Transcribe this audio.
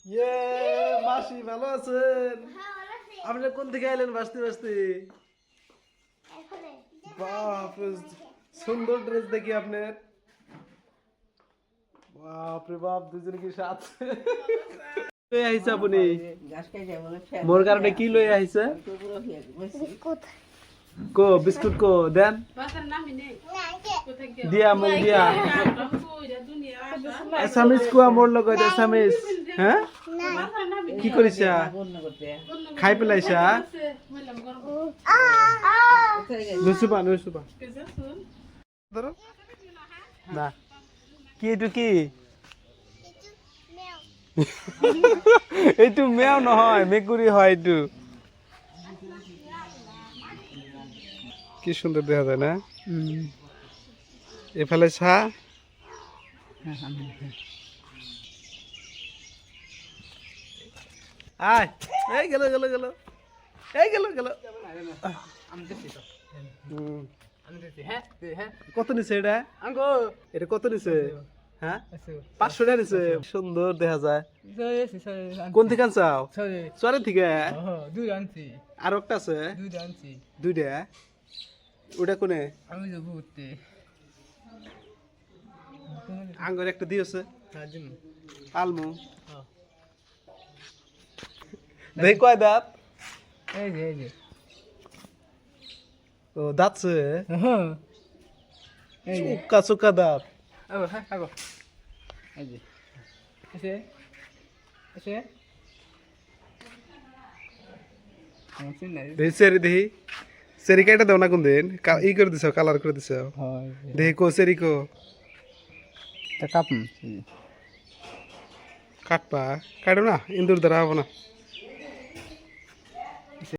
ইয়ে মাসি ভালো আছেন? আপনি কোন থেকে আইলেন বাসতে বাসতে? বাপ রে, সুন্দর ড্রেস দেখি আপনার। বাপ রে বাপ, দুজন কি সাথে লই আইছে আপনি? মোর কারণে কি লই আইছে? কো বিস্কুট কো দেন দিয়া মুখ দিয়া এসামিস কুয়া মোর লগত এসামিস। হ্যাঁ কি করিছা? খাই পেলাইছা? নুসুবা নুসুবা ধরো না। কি এটু কি? এইটো মেও নহয়, মেকুৰী হয় এইটো। কি সুন্দর দেখা যায় না? এফালে ছা আয় এই গেল গেল গেল এই গেল গেল। কত নিছে এটা? এটা কত নিছে? হ্যাঁ 500 টাকা নিছে। সুন্দর দেখা যায়। কোন থেকে আনছাও? চরে থেকে? আর একটা আছে? দুইটা? ওটা কোনে? আঙ্গুর একটা দিয়েছে আলমু দেখ কয় দাঁত? ও দাঁতছে চুকা চুকা দাঁত। সেরি দেখি সেরি কাইটা দাও না কোন দিন ই করে দিছ কালার করে দিছ দেখি কো সেরি কো কাটপা কাটো না ইন্দুর দ্বারা হবো না।